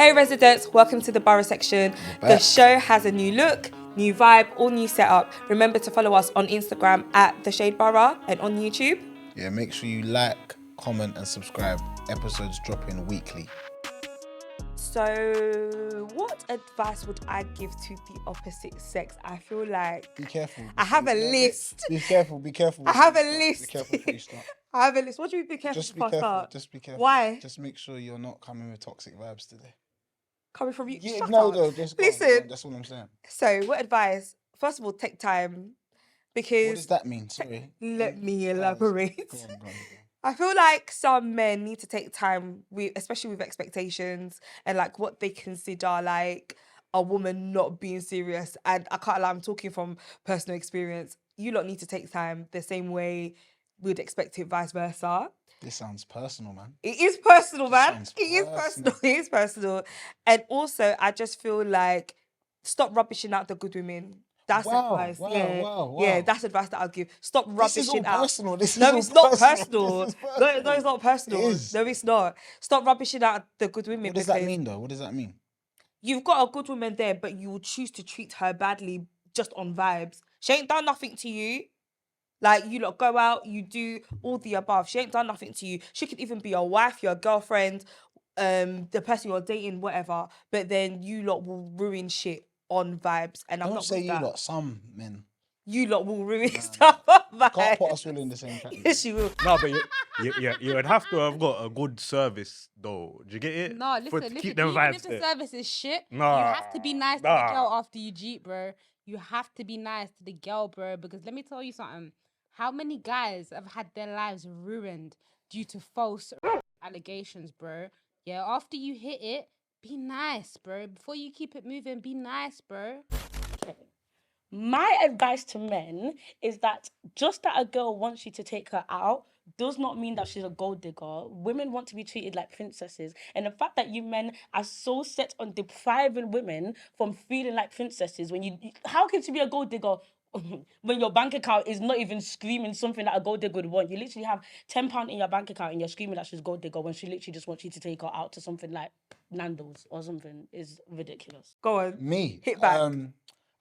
Hey residents, welcome to the Borough Section. The show has a new look, new vibe, all new setup. Remember to follow us on Instagram at The Shade Borough and on YouTube. Yeah, make sure you like, comment and subscribe. Episodes dropping weekly. So, what advice would I give to the opposite sex? I feel like... Be careful. I have a list. Be careful. I have a list. Be careful before you start. I have a list. What do you mean be careful Just be before I careful. start? Just be careful. Why? Just make sure you're not coming with toxic vibes today. Coming from you? Yeah, Shut no, up. no, just go Listen. on. That's all I'm saying. So, what advice? First of all, take time. Because... What does that mean? Sorry. Let me elaborate. Go on. I feel like some men need to take time, especially with expectations and like what they consider like a woman not being serious. And I can't lie, I'm talking from personal experience. You lot need to take time the same way we'd expect it, vice versa. This sounds personal, man. It is personal, man. Sounds It is personal. It is personal. And also, I just feel like stop rubbishing out the good women. That's advice. Yeah, that's advice that I'll give. Stop rubbishing out. Personal. This is No, all it's not personal. personal. This is personal. No, it's not personal. It is. No, it's not. Stop rubbishing out the good women. What does that mean, though? What does that mean? You've got a good woman there, but you will choose to treat her badly just on vibes. She ain't done nothing to you. Like, you lot go out, you do all the above. She ain't done nothing to you. She could even be your wife, your girlfriend, the person you're dating, whatever. But then you lot will ruin shit on vibes. And I'm Don't not say with you that. lot, some men. You lot will ruin stuff on vibes. Can't put us all in the same category. Yes, you will. No, but you would have to have got a good service, though. Do you get it? No, To listen, keep them even vibes if the there. service is shit, you Nah, have to be nice to the girl after you cheat, bro. You have to be nice to the girl, bro, because let me tell you something. How many guys have had their lives ruined due to false allegations, bro? Yeah, after you hit it, be nice, bro. Before you keep it moving, be nice, bro. My advice to men is that just that a girl wants you to take her out does not mean that she's a gold digger. Women want to be treated like princesses. And the fact that you men are so set on depriving women from feeling like princesses, how can she be a gold digger when your bank account is not even screaming something that a gold digger would want? You literally have £10 in your bank account and you're screaming that she's a gold digger when she literally just wants you to take her out to something like Nando's or something. Is ridiculous. Go on. Me? Hit back.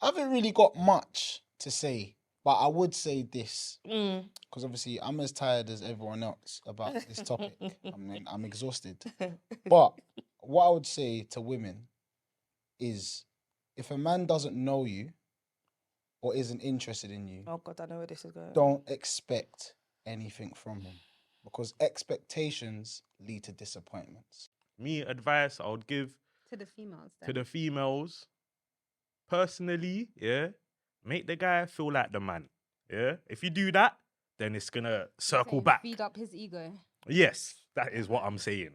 I haven't really got much to say, but I would say this. Because obviously I'm as tired as everyone else about this topic. I'm exhausted. But what I would say to women is if a man doesn't know you or isn't interested in you, Oh, God, I know where this is going. don't expect anything from him. Because expectations lead to disappointments. Me, advice I would give To the females, then. to the females, personally, yeah, make the guy feel like the man. Yeah, if you do that, then it's gonna circle Saying back. Feed up his ego. Yes, that is what I'm saying.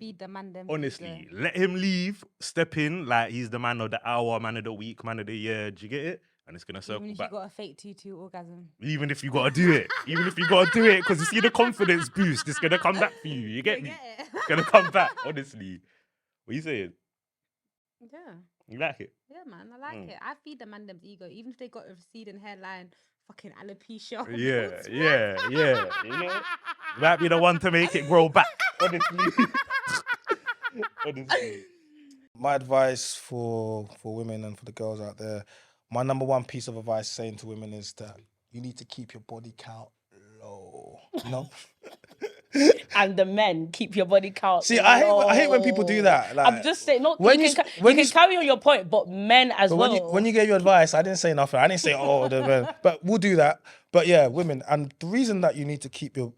Feed the man them. Honestly, let him leave, step in like he's the man of the hour, man of the week, man of the year. Do you get it? And it's gonna circle Even if back. you got a fake tutu orgasm. Even if you gotta do it, because you see the confidence boost, it's gonna come back for you. You get me? it? It's gonna come back. Honestly, what you saying? Yeah. You like it? Yeah, man, I like it. I feed the man them's ego, even if they got a receding hairline, fucking alopecia. Yeah. You know, you might be the one to make it grow back. Honestly. My advice for women and for the girls out there, my number one piece of advice saying to women is that you need to keep your body count low. You know? And the men, keep your body count. See, I hate when people do that. Like, I'm just saying, no, when you you can carry on your point, but men as but well. when you gave your advice, I didn't say nothing. I didn't say, but we'll do that. But yeah, women. And the reason that you need to keep your...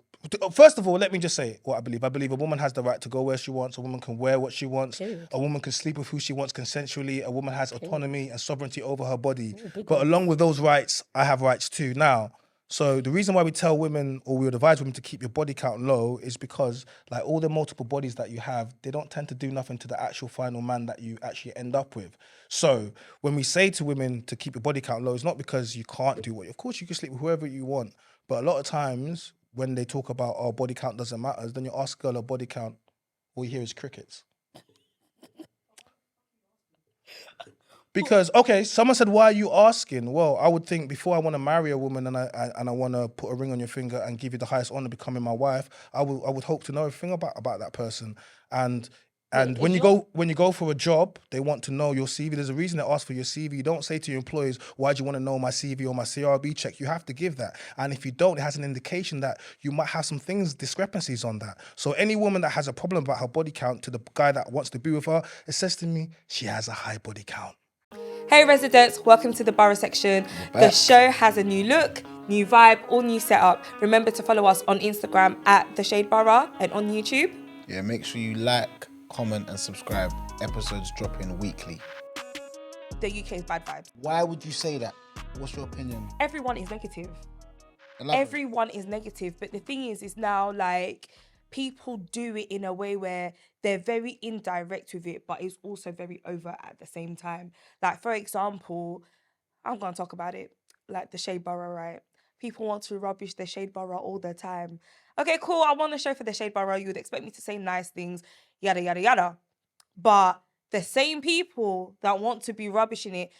First of all, let me just say what I believe. I believe a woman has the right to go where she wants. A woman can wear what she wants. Period. A woman can sleep with who she wants consensually. A woman has autonomy and sovereignty over her body. But along with those rights, I have rights too. Now, so the reason why we tell women, or we would advise women to keep your body count low, is because like all the multiple bodies that you have, they don't tend to do nothing to the actual final man that you actually end up with. So when we say to women to keep your body count low, it's not because you can't do what, of course you can sleep with whoever you want. But a lot of times when they talk about, oh, body count doesn't matter, then you ask a girl a body count, all you hear is crickets. Because, okay, someone said, why are you asking? Well, I would think before I want to marry a woman and I want to put a ring on your finger and give you the highest honor becoming my wife, I would hope to know everything about that person. And And if when you you're- go for a job, they want to know your CV. There's a reason they ask for your CV. You don't say to your employers, "Why do you want to know my CV or my CRB check?" You have to give that. And if you don't, it has an indication that you might have some discrepancies on that. So any woman that has a problem about her body count to the guy that wants to be with her, it says to me, she has a high body count. Hey residents, welcome to the Borough Section. The back. show has a new look, new vibe, all new setup. Remember to follow us on Instagram at The Shade Borough and on YouTube. Yeah, make sure you like, comment, and subscribe. Episodes dropping weekly. The UK's bad vibes. Why would you say that? What's your opinion? Everyone is negative. Elaborate. Everyone is negative, but the thing is now like people do it in a way where they're very indirect with it, but it's also very over at the same time. Like, for example, I'm gonna talk about it, like the Shade Borough, right? People want to rubbish the Shade Borough all the time. Okay, cool, I want a show for the Shade Borough. You would expect me to say nice things, yada yada yada. But the same people that want to be rubbishing it,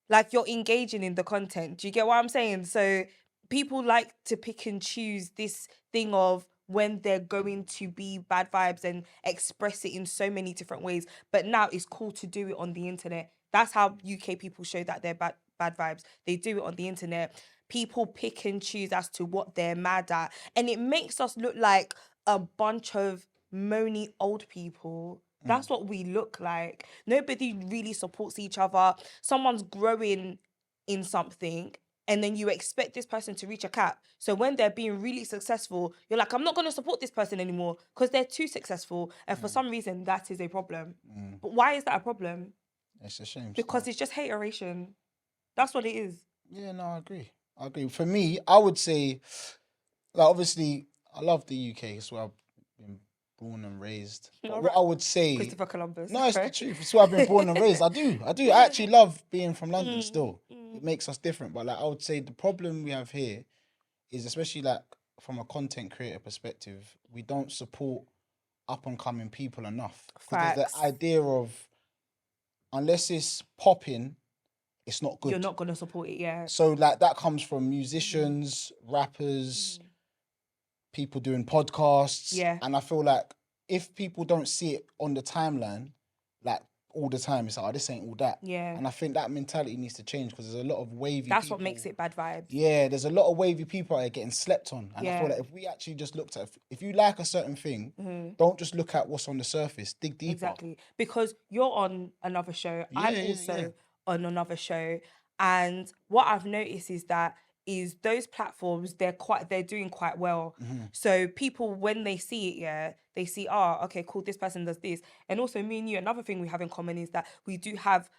like, you're engaging in the content. Do you get what I'm saying? So people like to pick and choose this thing of when they're going to be bad vibes and express it in so many different ways. But now it's cool to do it on the internet. That's how UK people show that they're bad vibes. They do it on the internet. People pick and choose as to what they're mad at. And it makes us look like a bunch of moany old people. That's what we look like. Nobody really supports each other. Someone's growing in something, and then you expect this person to reach a cap. So when they're being really successful, you're like, I'm not going to support this person anymore because they're too successful. And for some reason, that is a problem. But why is that a problem? It's a shame. Because it's just hateration. That's what it is. Yeah, no, I agree. For me, I would say, like, obviously, I love the UK. It's where I've been born and raised. But what I would say, Christopher Columbus. no, it's okay? the truth. It's where I've been born and raised. I do. I actually love being from London still. It makes us different. But like, I would say the problem we have here is, especially like from a content creator perspective, we don't support up and coming people enough. 'Cause there's Facts. the idea of, unless it's popping, it's not good. You're not going to support it, yeah. So like that comes from musicians, rappers, people doing podcasts. Yeah. And I feel like if people don't see it on the timeline, like all the time, it's like, oh, this ain't all that. Yeah. And I think that mentality needs to change because there's a lot of wavy That's people. what makes it bad vibes. Yeah, there's a lot of wavy people out there getting slept on. And I Yeah. feel like if we actually just looked at, if you like a certain thing, don't just look at what's on the surface, dig deeper. Exactly. Because you're on another show. I'm Yeah, also yeah. on another show. And what I've noticed is those platforms, they're doing quite well. So people, when they see it, yeah, they see, okay, cool, this person does this. And also me and you, another thing we have in common is that we do have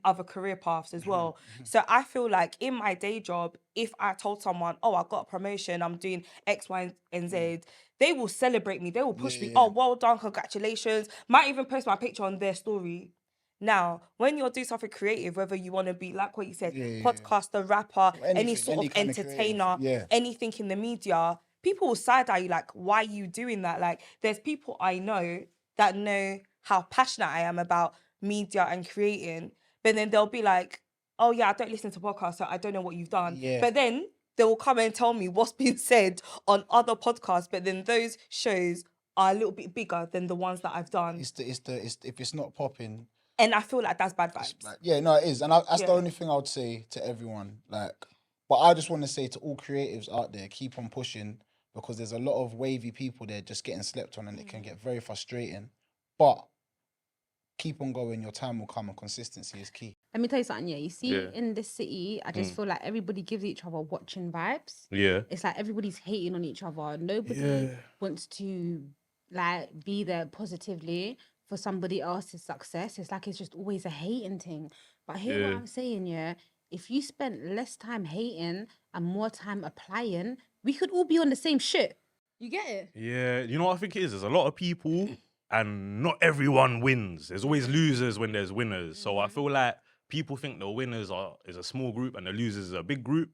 other career paths as well. So I feel like in my day job, if I told someone, I got a promotion, I'm doing X, Y, and Z, they will celebrate me. They will push me. Yeah. Oh, well done, congratulations. Might even post my picture on their story. Now, when you're doing something creative, whether you want to be, like what you said, podcaster, rapper, any anything, sort any of kind of creative, entertainer, yeah. anything in the media, people will side-eye you like, why are you doing that? Like, there's people I know that know how passionate I am about media and creating, but then they'll be like, oh yeah, I don't listen to podcasts, so I don't know what you've done. Yeah. But then they will come and tell me what's been said on other podcasts, but then those shows are a little bit bigger than the ones that I've done. It's if it's not popping. And I feel like that's bad vibes. Like, yeah, no, it is. And that's the Yeah. only thing I would say to everyone. Like, but I just want to say to all creatives out there, keep on pushing, because there's a lot of wavy people there just getting slept on, and it can get very frustrating. But keep on going, your time will come, and consistency is key. Let me tell you something, yeah. You see, Yeah. in this city, I just feel like everybody gives each other watching vibes. Yeah. It's like everybody's hating on each other. Nobody wants to like be there positively for somebody else's success. It's like it's just always a hating thing. But hear what Yeah. I'm saying, yeah. If you spent less time hating and more time applying, we could all be on the same shit. You get it? Yeah, you know what I think it is? There's a lot of people and not everyone wins. There's always losers when there's winners. So I feel like people think the winners is a small group and the losers is a big group.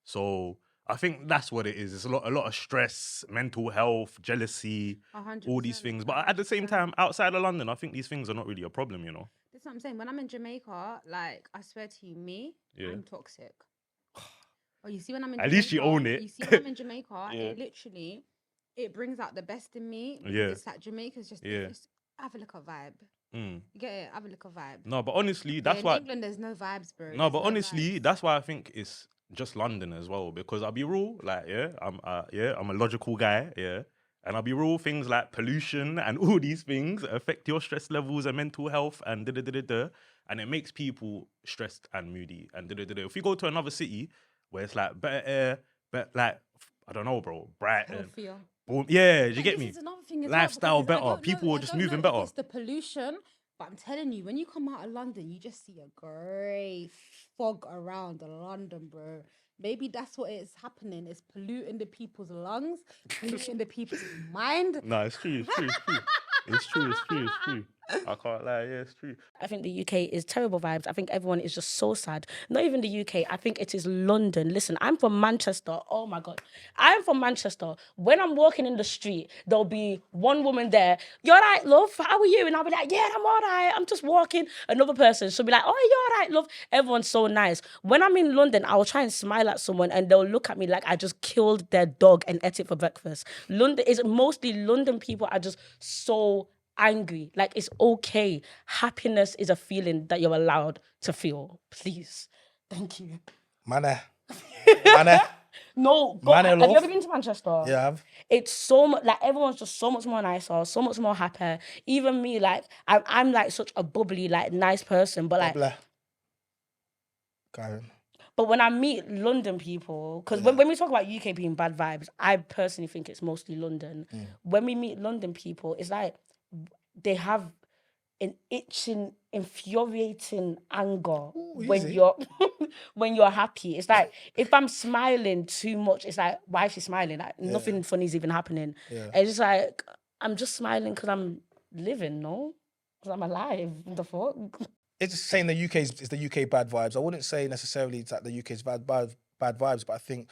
So I think that's what it is. It's a lot of stress, mental health, jealousy, all these 100%. things. But at the same time, outside of London, I think these things are not really a problem, you know? That's what I'm saying. When I'm in Jamaica, like, I swear to you, Yeah. I'm toxic. Oh, you see when I'm in At least you own it. You see when I'm in Jamaica, Yeah. it literally, it brings out the best in me. Because Yeah. It's like Jamaica's just, Yeah. it's Have a look at vibe. Mm. You get it? Have a look at vibe. No, but honestly, Yeah, that's in why. England, there's no vibes, bro. No, but There's honestly, vibes. that's why I think it's just London as well. Because I'll be real, like, I'm a logical guy, yeah. And I'll be real, things like pollution and all these things affect your stress levels and mental health and da. And it makes people stressed and moody and da. If you go to another city where it's like better air, but like, I don't know, bro, Brighton, Healthier. boom, yeah, do you And get this me? is another thing as Lifestyle well, because better, people are just moving If better. it's the pollution, but I'm telling you, when you come out of London, you just see a grey fog around London, bro. Maybe that's what is happening. It's polluting the people's lungs, polluting the people's mind. No, it's true. It's true. I can't lie, yeah, it's true. I think the UK is terrible vibes. I think everyone is just so sad. Not even the UK. I think it is London. Listen, I'm from Manchester. Oh my God. I'm from Manchester. When I'm walking in the street, there'll be one woman there. You're right, love. How are you? And I'll be like, yeah, I'm all right. I'm just walking. Another person, she'll be like, oh, you're all right, love. Everyone's so nice. When I'm in London, I will try and smile at someone and they'll look at me like I just killed their dog and ate it for breakfast. Mostly London people are just so angry. Like, it's okay. Happiness is a feeling that you're allowed to feel. Please. Thank you. Maneh. No, Maneh, have love. you ever been to Manchester? Yeah, I have. It's so much, like, everyone's just so much more nicer, so much more happy. Even me, like, I'm like such a bubbly, like, nice person, but like, Blah. Karen. but when I meet London people, because when we talk about UK being bad vibes, I personally think it's mostly London. When we meet London people, it's like they have an itching, infuriating anger when easy. you're when you're happy. It's like if I'm smiling too much, it's like, why is she smiling? Like nothing funny is even happening. Yeah. It's just like I'm just smiling because I'm living, no? Because I'm alive. What the fuck? It's just saying the UK is the UK bad vibes. I wouldn't say necessarily it's that the UK is bad vibes, but I think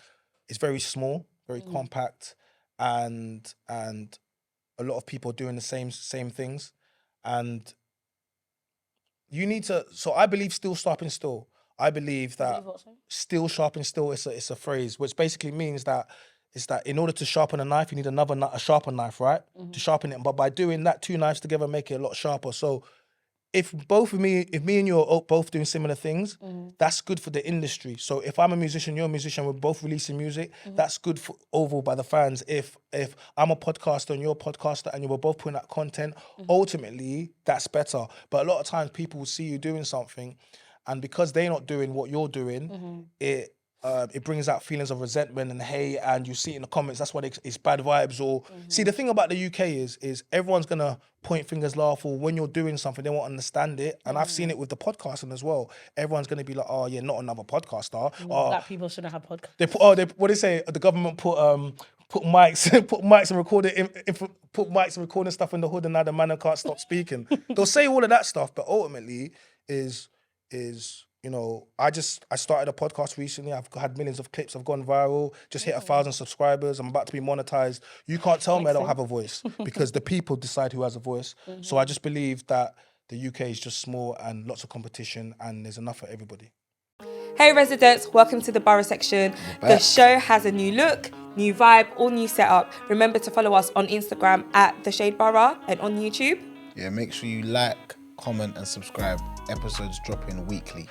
it's very small, very compact, and a lot of people doing the same things, and you need to. So I believe still sharpen still. I believe that still sharpen still is a phrase which basically means that it's that in order to sharpen a knife, you need a sharper knife, right? To sharpen it. But by doing that, two knives together make it a lot sharper. So if me and you are both doing similar things, that's good for the industry. So if I'm a musician, you're a musician, we're both releasing music, that's good for overall by the fans. If I'm a podcaster and you're a podcaster and you were both putting out content, ultimately that's better. But a lot of times people will see you doing something, and because they're not doing what you're doing, it brings out feelings of resentment and hate, and you see it in the comments. That's why it's bad vibes. Or see, the thing about the UK is everyone's gonna point fingers, laugh, or when you're doing something, they won't understand it. And I've seen it with the podcasting as well. Everyone's gonna be like, "Oh yeah, not another podcaster." Black people shouldn't have podcasts. What they say? The government put mics, put mics and recording, put mics and recording stuff in the hood, and now the man can't stop speaking. They'll say all of that stuff, but ultimately is. You know, I started a podcast recently. I've had millions of clips. I've gone viral. Just hit 1,000 subscribers. I'm about to be monetized. You can't tell me I don't have a voice because the people decide who has a voice. So I just believe that the UK is just small and lots of competition, and there's enough for everybody. Hey residents, welcome to the Borough Section. The show has a new look, new vibe, all new setup. Remember to follow us on Instagram at The Shade Borough and on YouTube. Yeah, make sure you like, comment and subscribe. Episodes dropping weekly.